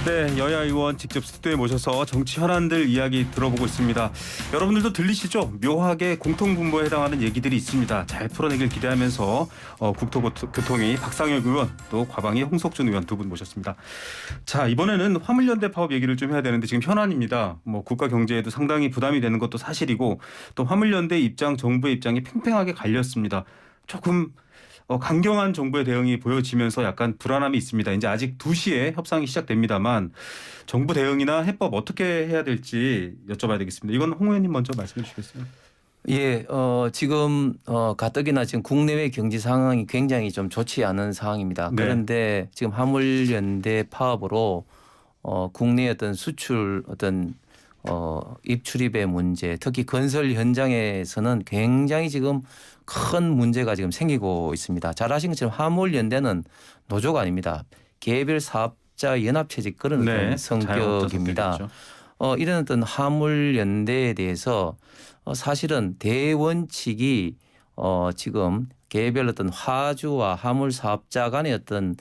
네, 여야 의원 직접 스튜디오에 모셔서 정치 현안들 이야기 들어보고 있습니다. 여러분들도 들리시죠? 묘하게 공통분모에 해당하는 얘기들이 있습니다. 잘 풀어내길 기대하면서 국토교통위 박상혁 의원 또 과방위 홍석준 의원 두 분 모셨습니다. 자, 이번에는 화물연대 파업 얘기를 좀 해야 되는데 지금 현안입니다. 국가 경제에도 상당히 부담이 되는 것도 사실이고 또 화물연대 입장, 정부의 입장이 팽팽하게 갈렸습니다. 조금 강경한 정부의 대응이 보여지면서 약간 불안함이 있습니다. 이제 아직 2시에 협상이 시작됩니다만 정부 대응이나 해법 어떻게 해야 될지 여쭤봐야 되겠습니다. 이건 홍 의원님 먼저 말씀해 주시겠어요? 예, 지금 가뜩이나 지금 국내외 경제 상황이 굉장히 좀 좋지 않은 상황입니다. 네. 그런데 지금 화물연대 파업으로 국내 어떤 수출 입출입의 문제, 특히 건설 현장에서는 굉장히 지금 큰 문제가 지금 생기고 있습니다. 잘 아신 것처럼 화물연대는 노조가 아닙니다. 개별 사업자 연합체직 그런 어떤 성격입니다. 이런 어떤 화물연대에 대해서 사실은 대원칙이 지금 개별 어떤 화주와 화물 사업자 간의 어떤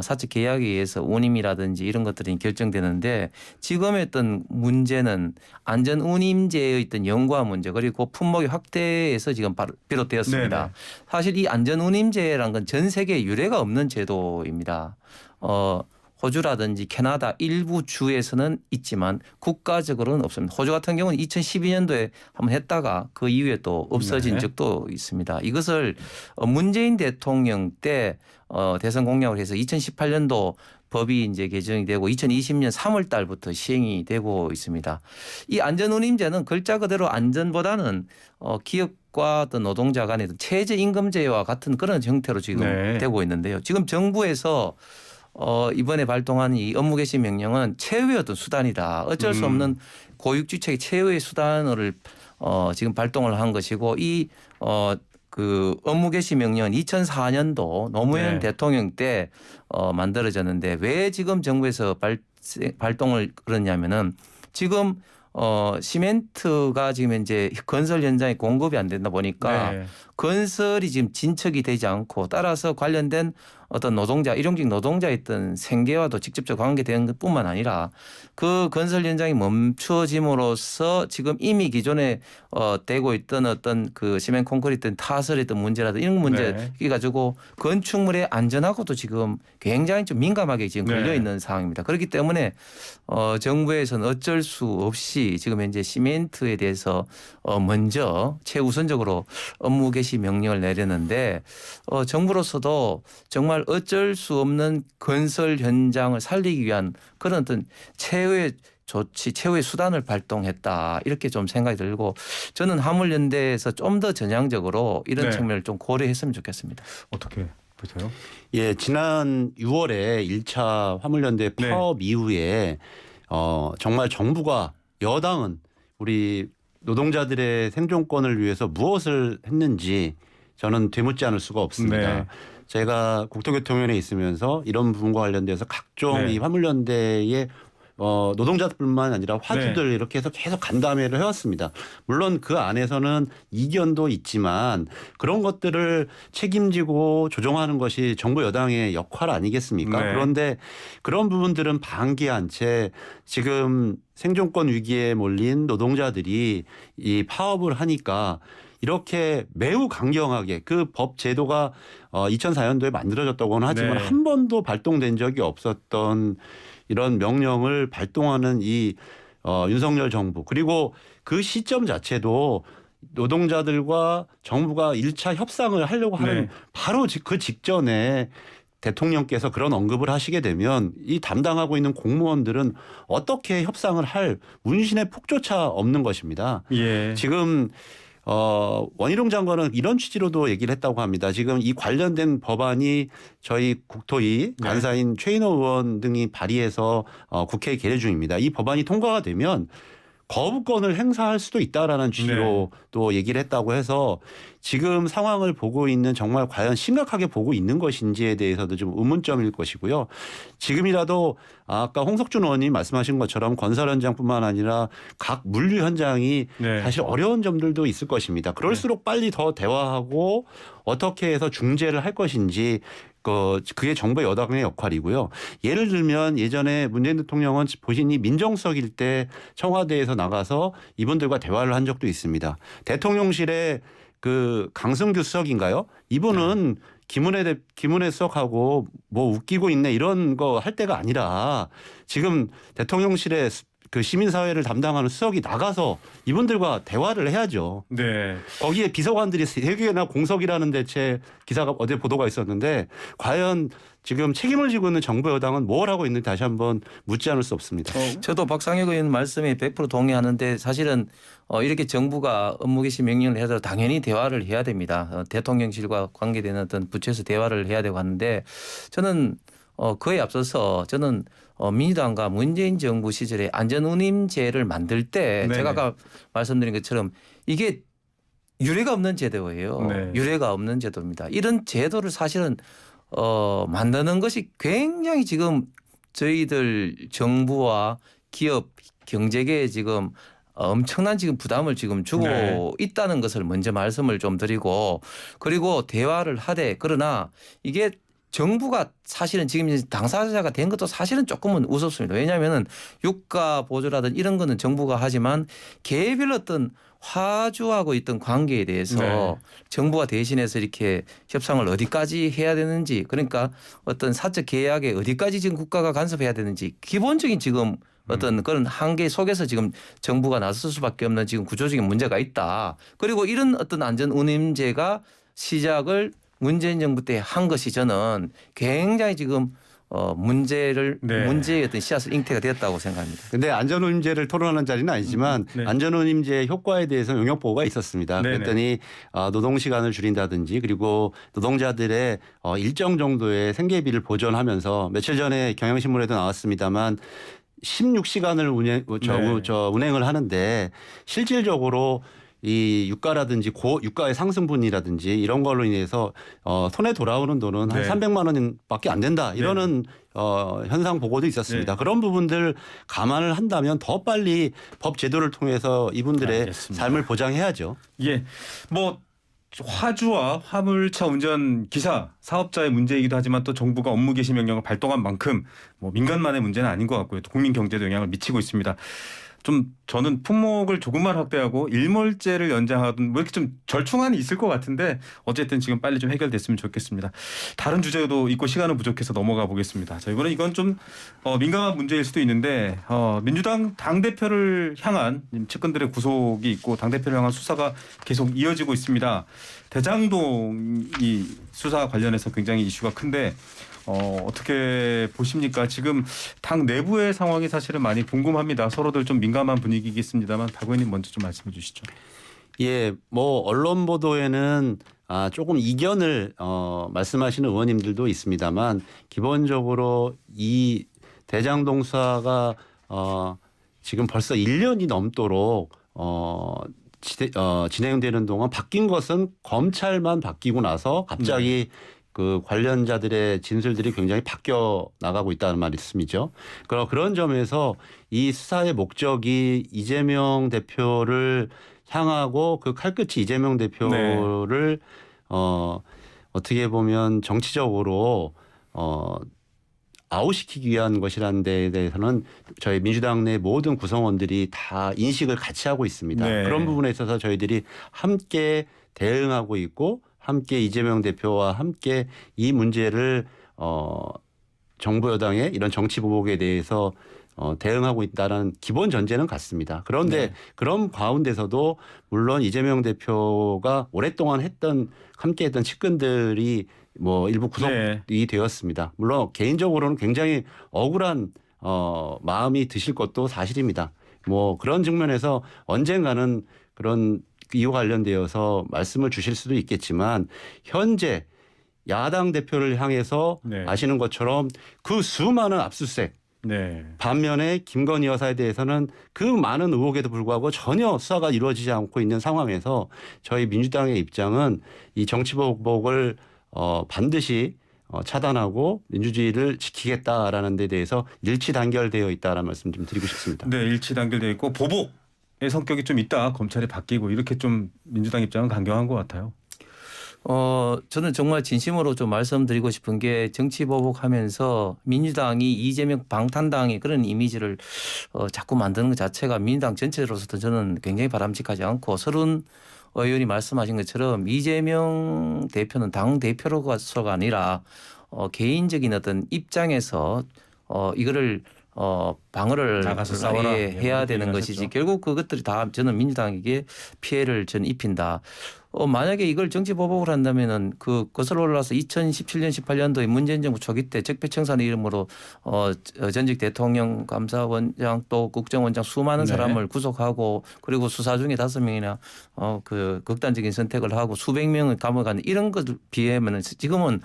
사적 계약에 의해서 운임이라든지 이런 것들이 결정되는데 지금의 어떤 문제는 안전 운임제의 어떤 연구화 문제 그리고 품목의 확대에서 지금 비롯되었습니다. 네네. 사실 이 안전 운임제라는 건 전 세계에 유례가 없는 제도입니다. 호주라든지 캐나다 일부 주에서는 있지만 국가적으로는 없습니다. 호주 같은 경우는 2012년도에 한번 했다가 그 이후에 또 없어진 네. 적도 있습니다. 이것을 문재인 대통령 때 대선 공약을 해서 2018년도 법이 이제 개정이 되고 2020년 3월 달부터 시행이 되고 있습니다. 이 안전운임제는 글자 그대로 안전보다는 기업과 어떤 노동자 간의 최저임금제와 같은 그런 형태로 지금 네. 되고 있는데요. 지금 정부에서 이번에 발동한 이 업무 개시 명령은 최후의 어떤 수단이다. 어쩔 수 없는 고육지책의 최후의 수단을 지금 발동을 한 것이고 그 업무 개시 명령은 2004년도 노무현 대통령 때 만들어졌는데 왜 지금 정부에서 발동을 그러냐면은 지금 시멘트가 지금 이제 건설 현장에 공급이 안 된다 보니까 건설이 지금 진척이 되지 않고 따라서 관련된 어떤 노동자, 일용직 노동자의 어떤 생계와도 직접적 관계되는 것뿐만 아니라 그 건설 현장이 멈춰짐으로써 지금 이미 기존에 되고 있던 어떤 그 시멘 콘크리트 타설의 어떤 문제라든지 이런 문제 가지고 건축물의 안전하고도 지금 굉장히 좀 민감하게 지금 걸려 있는 상황입니다. 그렇기 때문에 정부에서는 어쩔 수 없이 지금 현재 시멘트에 대해서 먼저 최우선적으로 업무 개시 명령을 내렸는데 정부로서도 정말 어쩔 수 없는 건설 현장을 살리기 위한 그런 어떤 최후의 조치, 최후의 수단을 발동했다. 이렇게 좀 생각이 들고 저는 화물연대에서 좀 더 전향적으로 이런 측면을 좀 고려했으면 좋겠습니다. 어떻게 보세요? 예, 지난 6월에 1차 화물연대 파업 이후에 정말 정부가 여당은 우리 노동자들의 생존권을 위해서 무엇을 했는지 저는 되묻지 않을 수가 없습니다. 제가 국토교통위원회에 있으면서 이런 부분과 관련돼서 각종 이 화물연대의 노동자들뿐만 아니라 화주들 이렇게 해서 계속 간담회를 해왔습니다. 물론 그 안에서는 이견도 있지만 그런 것들을 책임지고 조정하는 것이 정부 여당의 역할 아니겠습니까? 그런데 그런 부분들은 방기한 채 지금 생존권 위기에 몰린 노동자들이 이 파업을 하니까 이렇게 매우 강경하게 그 법 제도가 2004년도에 만들어졌다고는 하지만 한 번도 발동된 적이 없었던 이런 명령을 발동하는 이 윤석열 정부 그리고 그 시점 자체도 노동자들과 정부가 1차 협상을 하려고 하는 바로 그 직전에 대통령께서 그런 언급을 하시게 되면 이 담당하고 있는 공무원들은 어떻게 협상을 할 문신의 폭조차 없는 것입니다. 지금 원희룡 장관은 이런 취지로도 얘기를 했다고 합니다. 지금 이 관련된 법안이 저희 국토위 간사인 최인호 의원 등이 발의해서 국회에 계류 중입니다. 이 법안이 통과가 되면 거부권을 행사할 수도 있다라는 취지로 또 얘기를 했다고 해서 지금 상황을 보고 있는 정말 과연 심각하게 보고 있는 것인지에 대해서도 좀 의문점일 것이고요. 지금이라도 아까 홍석준 의원님 말씀하신 것처럼 건설 현장뿐만 아니라 각 물류 현장이 사실 어려운 점들도 있을 것입니다. 그럴수록 빨리 더 대화하고 어떻게 해서 중재를 할 것인지 그게 정부 여당의 역할이고요. 예를 들면 예전에 문재인 대통령은 본인이 민정수석일 때 청와대에서 나가서 이분들과 대화를 한 적도 있습니다. 대통령실에 그 강승규 수석인가요? 이분은 김은혜 수석하고 뭐 웃기고 있네 이런 거 할 때가 아니라 지금 대통령실에 그 시민사회를 담당하는 수석이 나가서 이분들과 대화를 해야죠. 네. 거기에 비서관들이 3개나 공석이라는 대체 기사가 어제 보도가 있었는데 과연 지금 책임을 지고 있는 정부 여당은 뭘 하고 있는지 다시 한번 묻지 않을 수 없습니다. 저도 박상혁 의원 말씀에 100% 동의하는데 사실은 이렇게 정부가 업무 개시 명령을 해도 당연히 대화를 해야 됩니다. 대통령실과 관계되는 어떤 부처에서 대화를 해야 되고 하는데 저는 그에 앞서서 저는 민주당과 문재인 정부 시절에 안전운임제를 만들 때 네네. 제가 아까 말씀드린 것처럼 이게 유례가 없는 제도예요. 네. 유례가 없는 제도입니다. 이런 제도를 사실은 만드는 것이 굉장히 지금 저희들 정부와 기업 경제계에 지금 엄청난 지금 부담을 지금 주고 네. 있다는 것을 먼저 말씀을 좀 드리고 그리고 대화를 하되 그러나 이게 정부가 사실은 지금 당사자가 된 것도 사실은 조금은 우습습니다. 왜냐하면은 유가 보조라든 이런 거는 정부가 하지만 개별 어떤 화주하고 있던 관계에 대해서 네. 정부가 대신해서 이렇게 협상을 어디까지 해야 되는지 그러니까 어떤 사적 계약에 어디까지 지금 국가가 간섭해야 되는지 기본적인 지금 어떤 그런 한계 속에서 지금 정부가 나설 수밖에 없는 지금 구조적인 문제가 있다. 그리고 이런 어떤 안전운임제가 시작을 문재인 정부 때 한 것이 저는 굉장히 지금 문제의 어떤 씨앗을 잉태가 되었다고 생각합니다. 근데 안전운임제를 토론하는 자리는 아니지만 네. 안전운임제 효과에 대해서 용역 보고가 있었습니다. 네네. 그랬더니 노동시간을 줄인다든지 그리고 노동자들의 일정 정도의 생계비를 보전하면서 며칠 전에 경향신문에도 나왔습니다만 16시간을 운행을 하는데 실질적으로 이 유가라든지 유가의 상승분이라든지 이런 걸로 인해서 손에 돌아오는 돈은 네. 한 300만 원밖에 안 된다. 이러는 현상 보고도 있었습니다. 네. 그런 부분들 감안을 한다면 더 빨리 법 제도를 통해서 이분들의 알겠습니다. 삶을 보장해야죠. 예. 뭐 화주와 화물차 운전 기사 사업자의 문제이기도 하지만 또 정부가 업무 개시 명령을 발동한 만큼 뭐 민간만의 문제는 아닌 것 같고요. 또 국민 경제도 영향을 미치고 있습니다. 좀 저는 품목을 조금만 확대하고 일몰제를 연장하든 뭐 이렇게 좀 절충안이 있을 것 같은데 어쨌든 지금 빨리 좀 해결됐으면 좋겠습니다. 다른 주제도 있고 시간은 부족해서 넘어가 보겠습니다. 자, 이번에 이건 좀 민감한 문제일 수도 있는데 민주당 당대표를 향한 측근들의 구속이 있고 당대표를 향한 수사가 계속 이어지고 있습니다. 대장동이 수사 관련해서 굉장히 이슈가 큰데 어떻게 보십니까? 지금 당 내부의 상황이 사실은 많이 궁금합니다. 서로들 좀 민감한 분위기겠습니다만 박 의원님 먼저 좀 말씀해 주시죠. 예, 뭐 언론 보도에는 조금 이견을 말씀하시는 의원님들도 있습니다만 기본적으로 이 대장동 수사가 지금 벌써 1년이 넘도록 진행되는 동안 바뀐 것은 검찰만 바뀌고 나서 갑자기 그 관련자들의 진술들이 굉장히 바뀌어 나가고 있다는 말씀이죠. 그런 점에서 이 수사의 목적이 이재명 대표를 향하고 그 칼끝이 이재명 대표를 어떻게 보면 정치적으로 아웃시키기 위한 것이라는 데에 대해서는 저희 민주당 내 모든 구성원들이 다 인식을 같이 하고 있습니다. 네. 그런 부분에 있어서 저희들이 함께 대응하고 있고 함께 이재명 대표와 함께 이 문제를 정부 여당의 이런 정치 보복에 대해서 대응하고 있다는 기본 전제는 같습니다. 그런데 그런 가운데서도 물론 이재명 대표가 오랫동안 함께했던 측근들이 뭐 일부 구속이 되었습니다. 물론 개인적으로는 굉장히 억울한 마음이 드실 것도 사실입니다. 뭐 그런 측면에서 언젠가는 그런 이와 관련되어서 말씀을 주실 수도 있겠지만 현재 야당 대표를 향해서 아시는 것처럼 그 수많은 압수수색 반면에 김건희 여사에 대해서는 그 많은 의혹에도 불구하고 전혀 수사가 이루어지지 않고 있는 상황에서 저희 민주당의 입장은 이 정치보복을 반드시 차단하고 민주주의를 지키겠다라는 데 대해서 일치 단결되어 있다라는 말씀 좀 드리고 싶습니다. 네, 일치 단결되어 있고 보복의 성격이 좀 있다. 검찰이 바뀌고 이렇게 좀 민주당 입장은 강경한 것 같아요. 저는 정말 진심으로 좀 말씀드리고 싶은 게 정치 보복하면서 민주당이 이재명 방탄당의 그런 이미지를 자꾸 만드는 것 자체가 민주당 전체로서도 저는 굉장히 바람직하지 않고 서른 의원이 말씀하신 것처럼 이재명 대표는 당 대표로서가 아니라 개인적인 어떤 입장에서 이거를 방어를 나가서 싸워라. 해야 되는 얘기하셨죠. 것이지 결국 그것들이 다 저는 민주당에게 피해를 전 입힌다. 만약에 이걸 정치 보복을 한다면은 거슬러 올라서 2017년 18년도에 문재인 정부 초기 때 적폐청산의 이름으로 전직 대통령 감사원장 또 국정원장 수많은 네. 사람을 구속하고 그리고 수사 중에 5명이나 극단적인 선택을 하고 수백 명을 감옥에 이런 것들 비하면은 지금은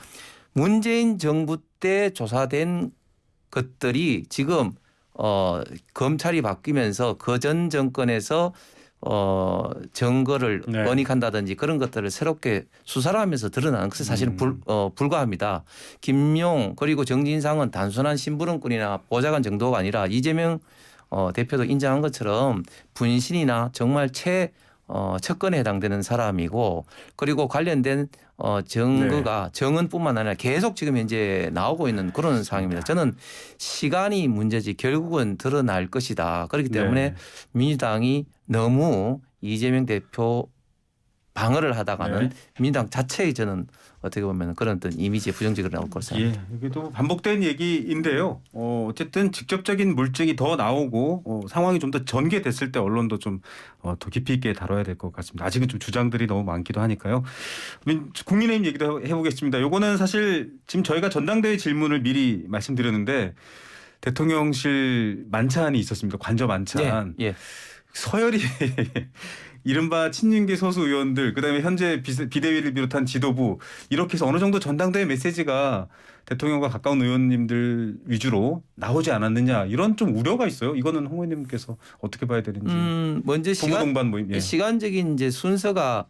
문재인 정부 때 조사된 것들이 지금 검찰이 바뀌면서 그 전 정권에서 증거를 네. 은닉한다든지 그런 것들을 새롭게 수사를 하면서 드러나는 것은 사실은 불가합니다. 김용 그리고 정진상은 단순한 심부름꾼이나 보좌관 정도가 아니라 이재명 대표도 인정한 것처럼 분신이나 정말 채권에 해당되는 사람이고 그리고 관련된 증거가 정은뿐만 아니라 계속 지금 현재 나오고 있는 그런 상황입니다. 저는 시간이 문제지 결국은 드러날 것이다. 그렇기 때문에 네. 민주당이 너무 이재명 대표 방어를 하다가는 민주당 자체의 저는 어떻게 보면 그런 어떤 이미지에 부정적으로 나올 것으로 생각합니다. 이게도 반복된 얘기인데요. 어쨌든 직접적인 물증이 더 나오고 상황이 좀 더 전개됐을 때 언론도 좀 더 깊이 있게 다뤄야 될 것 같습니다. 아직은 좀 주장들이 너무 많기도 하니까요. 국민의힘 얘기도 해보겠습니다. 요거는 사실 지금 저희가 전당대회 질문을 미리 말씀드렸는데 대통령실 만찬이 있었습니다. 관저 만찬. 예. 서열이 이른바 친윤계 소수 의원들 그다음에 현재 비대위를 비롯한 지도부 이렇게 해서 어느 정도 전당대회 메시지가 대통령과 가까운 의원님들 위주로 나오지 않았느냐 이런 좀 우려가 있어요. 이거는 홍 의원님께서 어떻게 봐야 되는지. 먼저 동반 모임. 예. 시간적인 이제 순서가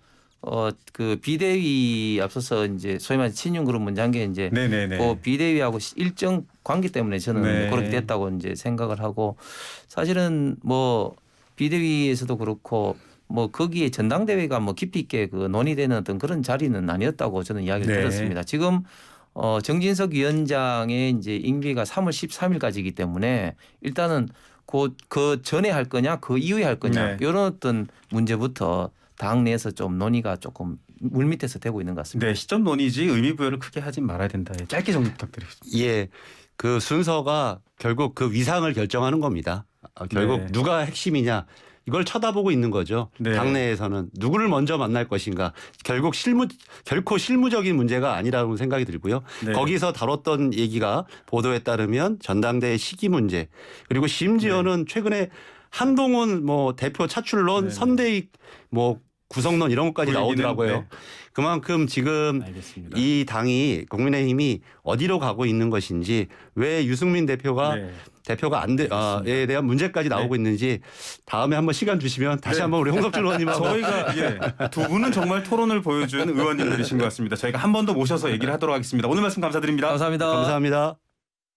그 비대위 앞서서 이제 소위 말해 친윤 그룹 문장계 이제 네네네. 그 비대위하고 일정 관계 때문에 저는 네. 그렇게 됐다고 이제 생각을 하고 사실은 뭐 비대위에서도 그렇고 뭐 거기에 전당대회가 뭐 깊이 있게 그 논의되는 어떤 그런 자리는 아니었다고 저는 이야기를 네. 들었습니다. 지금 정진석 위원장의 이제 임기가 3월 13일까지이기 때문에 일단은 그 전에 할 거냐 그 이후에 할 거냐 네. 이런 어떤 문제부터 당 내에서 좀 논의가 조금 물밑에서 되고 있는 것 같습니다. 네, 시점 논의지 의미 부여를 크게 하진 말아야 된다. 짧게 정리 부탁드리겠습니다. 예, 그 순서가 결국 그 위상을 결정하는 겁니다. 결국 네. 누가 핵심이냐 이걸 쳐다보고 있는 거죠. 네. 당내에서는 누구를 먼저 만날 것인가. 결국 결코 실무적인 문제가 아니라고 생각이 들고요. 네. 거기서 다뤘던 얘기가 보도에 따르면 전당대회 시기 문제 그리고 심지어는 최근에 한동훈 뭐 대표 차출론 네. 선대위 뭐 구성론 이런 것까지 그 얘기는, 나오더라고요. 네. 그만큼 지금 알겠습니다. 이 당이 국민의힘이 어디로 가고 있는 것인지 왜 유승민 대표가 네. 대표가 에 대한 문제까지 나오고 있는지 다음에 한번 시간 주시면 다시 네. 한번 우리 홍석준 의원님하고 저희가 두 분은 정말 토론을 보여준 의원님들이신 것 같습니다. 저희가 한 번 더 모셔서 얘기를 하도록 하겠습니다. 오늘 말씀 감사드립니다. 감사합니다. 감사합니다.